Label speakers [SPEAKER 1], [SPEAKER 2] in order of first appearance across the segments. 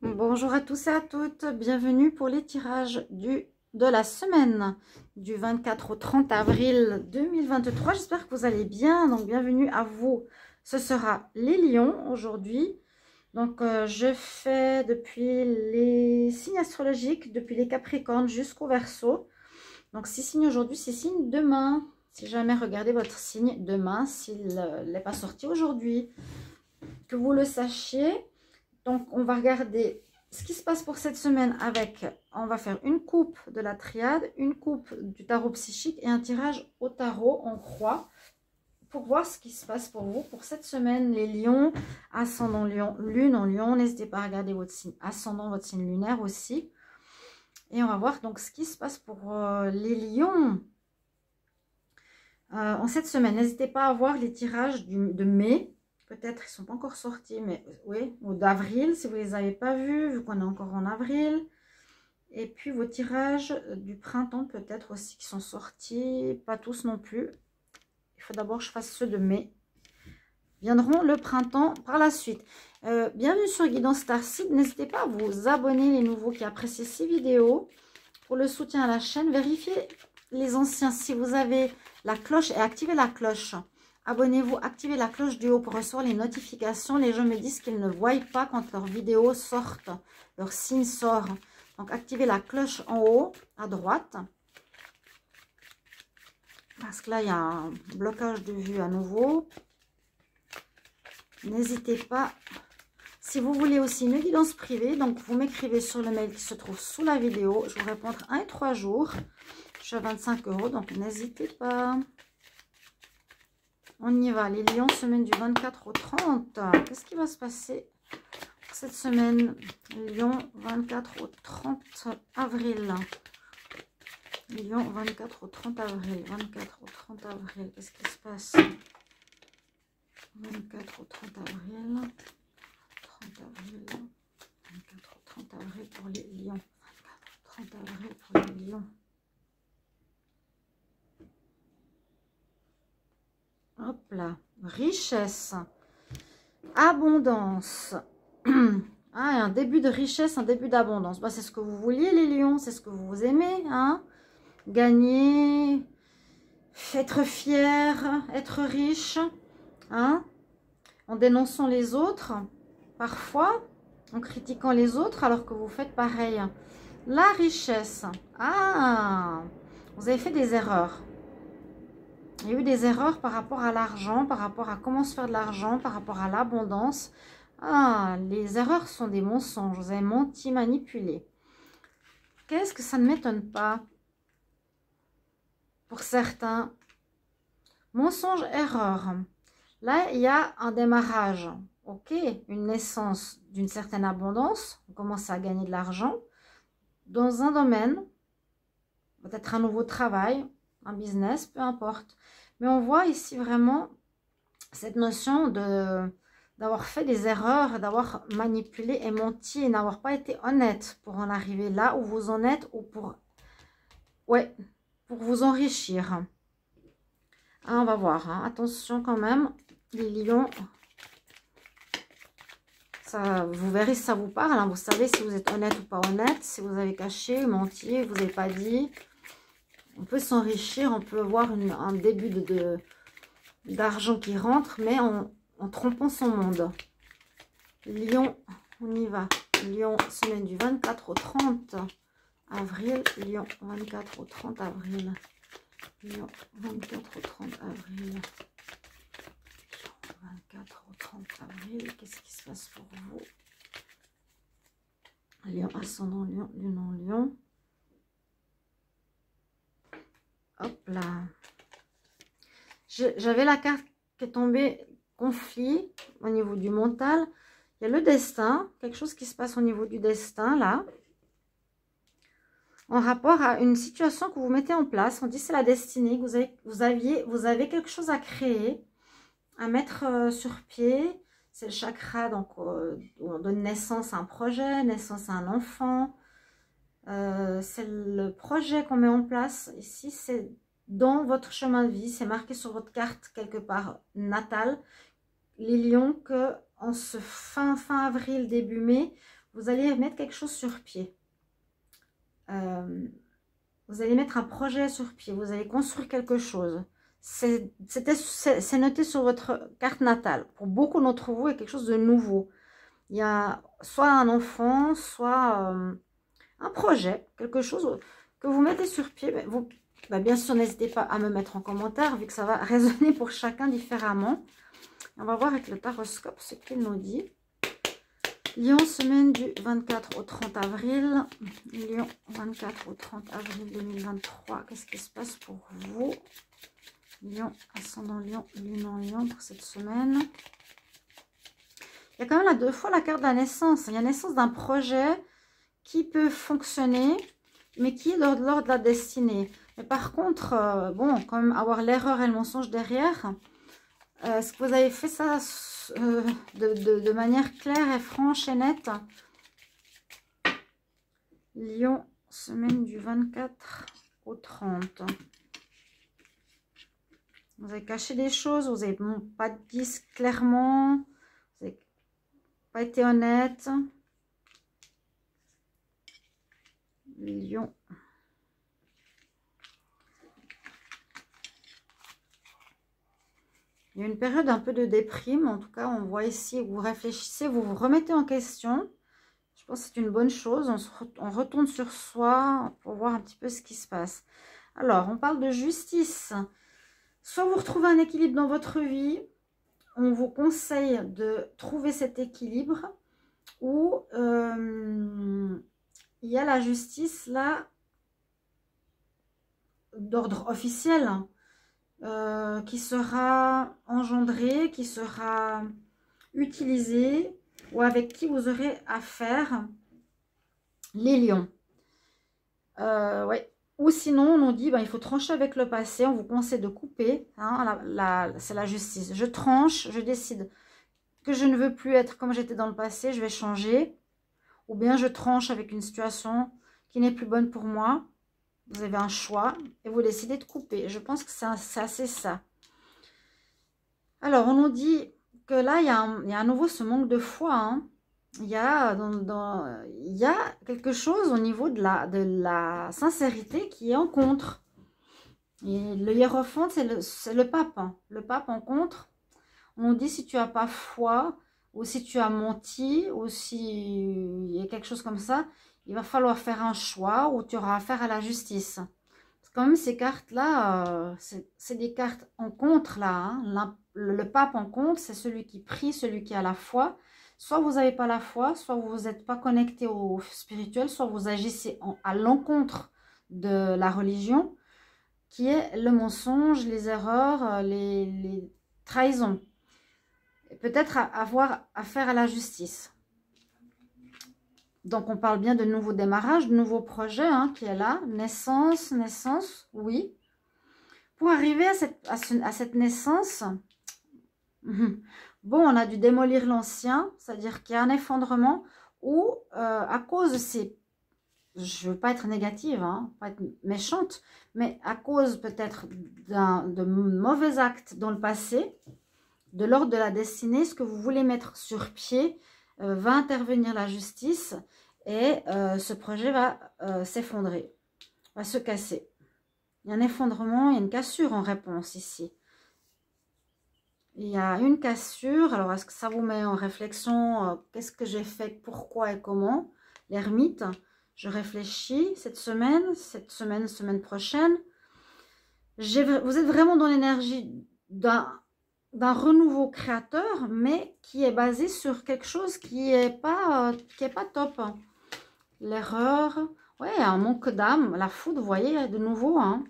[SPEAKER 1] Bonjour à tous et à toutes, bienvenue pour les tirages de la semaine du 24 au 30 avril 2023. J'espère que vous allez bien, donc bienvenue à vous. Ce sera les lions aujourd'hui. Donc je fais depuis les signes astrologiques, depuis les capricornes jusqu'au verseau. Donc 6 signes aujourd'hui, 6 signes demain. Si jamais regardez votre signe demain, s'il n'est pas sorti aujourd'hui, que vous le sachiez. Donc, on va regarder ce qui se passe pour cette semaine avec, on va faire une coupe de la triade, une coupe du tarot psychique et un tirage au tarot en croix pour voir ce qui se passe pour vous pour cette semaine. Les lions, ascendant lion, lune en lion, n'hésitez pas à regarder votre signe ascendant, votre signe lunaire aussi. Et on va voir donc ce qui se passe pour les lions en cette semaine. N'hésitez pas à voir les tirages de mai. Peut-être ils ne sont pas encore sortis, mais oui, ou d'avril, si vous ne les avez pas vus, vu qu'on est encore en avril. Et puis vos tirages du printemps, peut-être aussi, qui sont sortis, pas tous non plus. Il faut d'abord que je fasse ceux de mai. Viendront le printemps par la suite. Bienvenue sur Guidance Starseed. N'hésitez pas à vous abonner, les nouveaux qui apprécient ces vidéos. Pour le soutien à la chaîne, vérifiez les anciens si vous avez la cloche et activez la cloche. Abonnez-vous, activez la cloche du haut pour recevoir les notifications. Les gens me disent qu'ils ne voient pas quand leurs vidéos sortent, leur signe sort. Donc, activez la cloche en haut, à droite. Parce que là, il y a un blocage de vue à nouveau. N'hésitez pas. Si vous voulez aussi une guidance privée, donc vous m'écrivez sur le mail qui se trouve sous la vidéo. Je vous réponds entre 1 et 3 jours. Je suis à 25 €, donc n'hésitez pas. On y va, les lions, semaine du 24 au 30. Qu'est-ce qui va se passer cette semaine? Lion, 24 au 30 avril. Lion, 24 au 30 avril. 24 au 30 avril, qu'est-ce qui se passe? 24 au 30 avril. 30 avril. 24 au 30 avril pour les lions. 24 au 30 avril pour les lions. Hop là, richesse, abondance, un début de richesse, un début d'abondance. Bah, c'est ce que vous vouliez les lions, c'est ce que vous aimez, hein? Gagner, être fier, être riche, hein? En dénonçant les autres, parfois, en critiquant les autres alors que vous faites pareil. La richesse, vous avez fait des erreurs. Il y a eu des erreurs par rapport à l'argent, par rapport à comment se faire de l'argent, par rapport à l'abondance. Les erreurs sont des mensonges. Vous avez menti, manipulé. Qu'est-ce que ça ne m'étonne pas? Pour certains, mensonge, erreur. Là, il y a un démarrage. Ok, une naissance d'une certaine abondance. On commence à gagner de l'argent. Dans un domaine, peut-être un nouveau travail, un business, peu importe. Mais on voit ici vraiment cette notion d'avoir fait des erreurs, d'avoir manipulé et menti et n'avoir pas été honnête pour en arriver là où vous en êtes ou pour vous enrichir. On va voir, hein. Attention quand même, les lions. Ça, vous verrez si ça vous parle, hein. Vous savez si vous êtes honnête ou pas honnête, si vous avez caché, menti, vous n'avez pas dit. On peut s'enrichir, on peut voir un début d'argent qui rentre, mais en trompant son monde. Lion, on y va. Lion, semaine du 24 au 30 avril. Lion, 24 au 30 avril. Lion, 24 au 30 avril. Lion, 24 au 30 avril. Qu'est-ce qui se passe pour vous? Lion, ascendant Lion, lune en Lion. Hop là. J'avais la carte qui est tombée, conflit au niveau du mental. Il y a le destin, quelque chose qui se passe au niveau du destin là. En rapport à une situation que vous mettez en place. On dit c'est la destinée, vous avez quelque chose à créer, à mettre sur pied. C'est le chakra, donc où on donne naissance à un projet, naissance à un enfant. C'est le projet qu'on met en place. Ici, c'est dans votre chemin de vie. C'est marqué sur votre carte quelque part natale. Les lions, que en ce fin avril, début mai, vous allez mettre quelque chose sur pied. Vous allez mettre un projet sur pied. Vous allez construire quelque chose. C'est noté sur votre carte natale. Pour beaucoup d'entre vous, il y a quelque chose de nouveau. Il y a soit un enfant, soit un projet, quelque chose que vous mettez sur pied. Bien sûr, n'hésitez pas à me mettre en commentaire, vu que ça va résonner pour chacun différemment. On va voir avec le taroscope ce qu'il nous dit. Lion, semaine du 24 au 30 avril. Lion, 24 au 30 avril 2023. Qu'est-ce qui se passe pour vous? Lion, ascendant Lion, lune en Lion pour cette semaine. Il y a quand même deux fois la carte de la naissance. Il y a la naissance d'un projet qui peut fonctionner, mais qui est de l'ordre de la destinée. Mais par contre, bon, quand même avoir l'erreur et le mensonge derrière, est-ce que vous avez fait ça de manière claire et franche et nette? Lion, semaine du 24 au 30. Vous avez caché des choses, vous n'avez pas dit clairement, vous n'avez pas été honnête. Lion. Il y a une période un peu de déprime. En tout cas, on voit ici, vous réfléchissez, vous vous remettez en question. Je pense que c'est une bonne chose. On retourne sur soi pour voir un petit peu ce qui se passe. Alors, on parle de justice. Soit vous retrouvez un équilibre dans votre vie. On vous conseille de trouver cet équilibre. Ou il y a la justice là d'ordre officiel. Qui sera engendré, qui sera utilisé ou avec qui vous aurez affaire, les lions. Ouais. Ou sinon, on nous dit, il faut trancher avec le passé, on vous conseille de couper, hein, c'est la justice. Je tranche, je décide que je ne veux plus être comme j'étais dans le passé, je vais changer. Ou bien je tranche avec une situation qui n'est plus bonne pour moi. Vous avez un choix et vous décidez de couper. Je pense que c'est assez ça. Alors, on nous dit que là, il y a à nouveau ce manque de foi. Hein. Il y a quelque chose au niveau de la sincérité qui est en contre. Et le hiérophante, c'est le pape. Hein. Le pape en contre. On nous dit si tu n'as pas foi ou si tu as menti ou si il y a quelque chose comme ça, il va falloir faire un choix où tu auras affaire à la justice. Parce que quand même, ces cartes-là, c'est des cartes en contre, là. Hein. Le pape en contre, c'est celui qui prie, celui qui a la foi. Soit vous n'avez pas la foi, soit vous n'êtes pas connecté au spirituel, soit vous agissez à l'encontre de la religion, qui est le mensonge, les erreurs, les trahisons. Peut-être avoir affaire à la justice. Donc, on parle bien de nouveaux démarrages, de nouveaux projets hein, qui est là. Naissance, oui. Pour arriver à cette naissance, bon, on a dû démolir l'ancien, c'est-à-dire qu'il y a un effondrement où, à cause de ces... Je ne veux pas être négative, hein, pas être méchante, mais à cause peut-être de mauvais actes dans le passé, de l'ordre de la destinée, ce que vous voulez mettre sur pied, va intervenir la justice et ce projet va s'effondrer, va se casser. Il y a un effondrement, il y a une cassure en réponse ici. Il y a une cassure, alors est-ce que ça vous met en réflexion, qu'est-ce que j'ai fait, pourquoi et comment? L'ermite, je réfléchis cette semaine prochaine. Vous êtes vraiment dans l'énergie d'un renouveau créateur, mais qui est basé sur quelque chose qui est pas top. L'erreur, ouais, un manque d'âme, la foudre, vous voyez, de nouveau. Hein.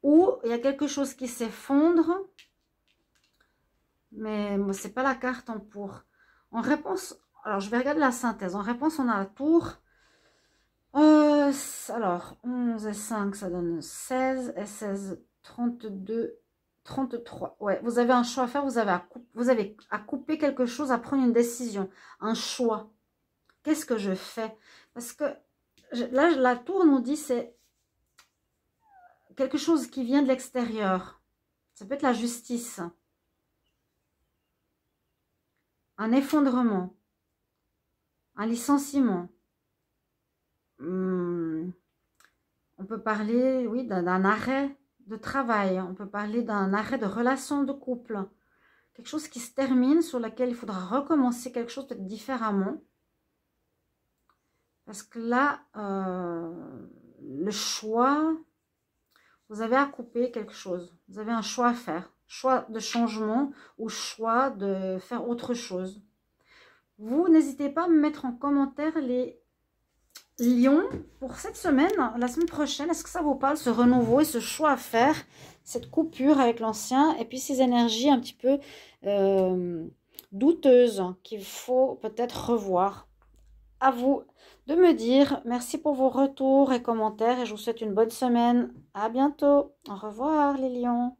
[SPEAKER 1] Ou il y a quelque chose qui s'effondre, mais c'est pas la carte en pour. En réponse, alors je vais regarder la synthèse. En réponse, on a la tour. Alors, 11 et 5, ça donne 16, et 16, 32, 33. Ouais, vous avez un choix à faire, vous avez à couper quelque chose, à prendre une décision, un choix. Qu'est-ce que je fais? Parce que là, la tour nous dit c'est quelque chose qui vient de l'extérieur. Ça peut être la justice. Un effondrement. un licenciement. On peut parler, oui, d'un arrêt de travail. On peut parler d'un arrêt de relation de couple. Quelque chose qui se termine, sur laquelle il faudra recommencer quelque chose peut-être différemment. Parce que là, le choix, vous avez à couper quelque chose. Vous avez un choix à faire. Choix de changement ou choix de faire autre chose. Vous n'hésitez pas à me mettre en commentaire les lions pour cette semaine, la semaine prochaine. Est-ce que ça vous parle, ce renouveau et ce choix à faire, cette coupure avec l'ancien et puis ces énergies un petit peu douteuses qu'il faut peut-être revoir. À vous de me dire. Merci pour vos retours et commentaires et je vous souhaite une bonne semaine. À bientôt. Au revoir les lions.